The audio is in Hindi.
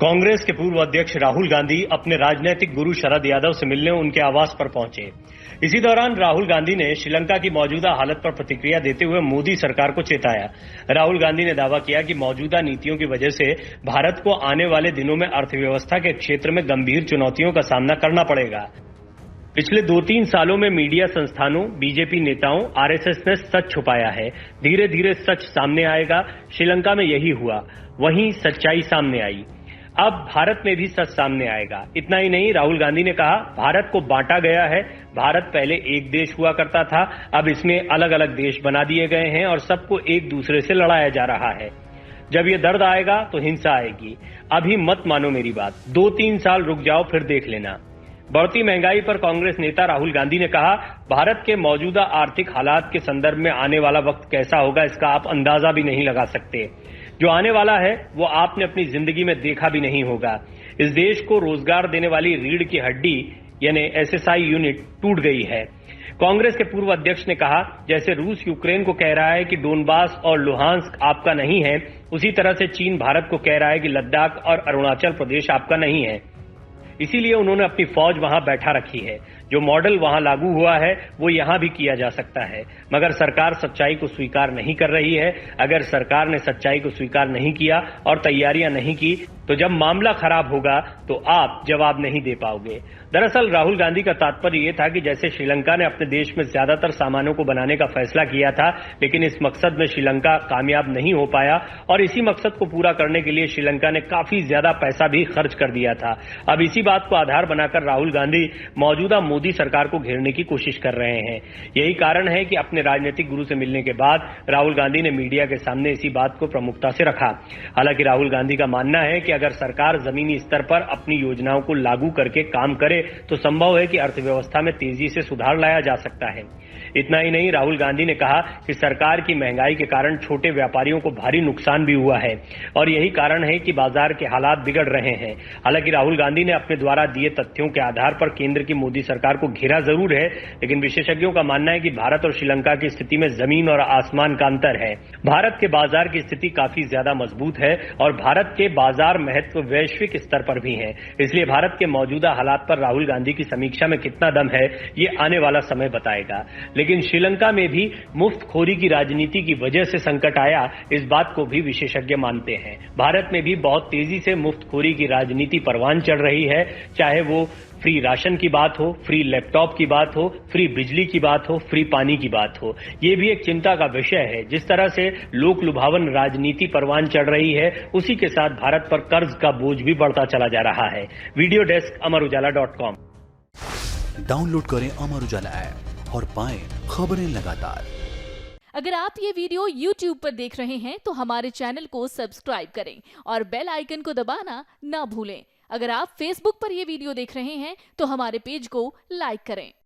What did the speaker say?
कांग्रेस के पूर्व अध्यक्ष राहुल गांधी अपने राजनीतिक गुरु शरद यादव से मिलने उनके आवास पर पहुंचे। इसी दौरान राहुल गांधी ने श्रीलंका की मौजूदा हालत पर प्रतिक्रिया देते हुए मोदी सरकार को चेताया। राहुल गांधी ने दावा किया कि मौजूदा नीतियों की वजह से भारत को आने वाले दिनों में अर्थव्यवस्था के क्षेत्र में गंभीर चुनौतियों का सामना करना पड़ेगा। पिछले 2-3 सालों में मीडिया संस्थानों, बीजेपी नेताओं, आरएसएस ने सच छुपाया है। धीरे धीरे सच सामने आएगा। श्रीलंका में यही हुआ, वहीं सच्चाई सामने आई। अब भारत में भी सच सामने आएगा। इतना ही नहीं, राहुल गांधी ने कहा, भारत को बांटा गया है। भारत पहले एक देश हुआ करता था, अब इसमें अलग अलग देश बना दिए गए हैं और सबको एक दूसरे से लड़ाया जा रहा है। जब ये दर्द आएगा तो हिंसा आएगी। अभी मत मानो मेरी बात, 2-3 साल रुक जाओ, फिर देख लेना। बढ़ती महंगाई पर कांग्रेस नेता राहुल गांधी ने कहा, भारत के मौजूदा आर्थिक हालात के संदर्भ में आने वाला वक्त कैसा होगा इसका आप अंदाजा भी नहीं लगा सकते। जो आने वाला है वो आपने अपनी जिंदगी में देखा भी नहीं होगा। इस देश को रोजगार देने वाली रीढ़ की हड्डी यानी एसएसआई यूनिट टूट गई है। कांग्रेस के पूर्व अध्यक्ष ने कहा, जैसे रूस यूक्रेन को कह रहा है कि डोनबास और लुहांस्क आपका नहीं है, उसी तरह से चीन भारत को कह रहा है कि लद्दाख और अरुणाचल प्रदेश आपका नहीं है। इसीलिए उन्होंने अपनी फौज वहां बैठा रखी है। जो मॉडल वहां लागू हुआ है वो यहां भी किया जा सकता है, मगर सरकार सच्चाई को स्वीकार नहीं कर रही है। अगर सरकार ने सच्चाई को स्वीकार नहीं किया और तैयारियां नहीं की तो जब मामला खराब होगा तो आप जवाब नहीं दे पाओगे। दरअसल राहुल गांधी का तात्पर्य ये था कि जैसे श्रीलंका ने अपने देश में ज्यादातर सामानों को बनाने का फैसला किया था, लेकिन इस मकसद में श्रीलंका कामयाब नहीं हो पाया और इसी मकसद को पूरा करने के लिए श्रीलंका ने काफी ज्यादा पैसा भी खर्च कर दिया था। अब इसी बात को आधार बनाकर राहुल गांधी मौजूदा मोदी सरकार को घेरने की कोशिश कर रहे हैं। यही कारण है कि अपने राजनीतिक गुरु से मिलने के बाद राहुल गांधी ने मीडिया के सामने इसी बात को प्रमुखता से रखा। हालांकि राहुल गांधी का मानना है कि अगर सरकार जमीनी स्तर पर अपनी योजनाओं को लागू करके काम करे तो संभव है कि अर्थव्यवस्था में तेजी से सुधार लाया जा सकता है। इतना ही नहीं, राहुल गांधी ने कहा कि सरकार की महंगाई के कारण छोटे व्यापारियों को भारी नुकसान भी हुआ है और यही कारण है कि बाजार के हालात बिगड़ रहे हैं। हालांकि राहुल गांधी ने अपने द्वारा दिए तथ्यों के आधार पर केंद्र की मोदी सरकार को घेरा जरूर है, लेकिन विशेषज्ञों का मानना है कि भारत और श्रीलंका की स्थिति में जमीन और आसमान का अंतर है। भारत के बाजार की स्थिति काफी ज्यादा मजबूत है और भारत के बाजार महत्व वैश्विक स्तर पर भी है। इसलिए भारत के मौजूदा हालात पर राहुल गांधी की समीक्षा में कितना दम है ये आने वाला समय बताएगा। लेकिन श्रीलंका में भी मुफ्तखोरी की राजनीति की वजह से संकट आया, इस बात को भी विशेषज्ञ मानते हैं। भारत में भी बहुत तेजी से मुफ्तखोरी की राजनीति परवान चढ़ रही है, चाहे वो फ्री राशन की बात हो, फ्री लैपटॉप की बात हो, फ्री बिजली की बात हो, फ्री पानी की बात हो। ये भी एक चिंता का विषय है। जिस तरह से लोक लुभावन राजनीति परवान चढ़ रही है, उसी के साथ भारत पर कर्ज का बोझ भी बढ़ता चला जा रहा है। Video desk अमरउजाला.com। डाउनलोड करें अमर उजाला ऐप और पाएं खबरें लगातार। अगर आप ये वीडियो YouTube पर देख रहे हैं तो हमारे चैनल को सब्सक्राइब करें और बेल आइकन को दबाना ना भूलें। अगर आप Facebook पर ये वीडियो देख रहे हैं तो हमारे पेज को लाइक करें।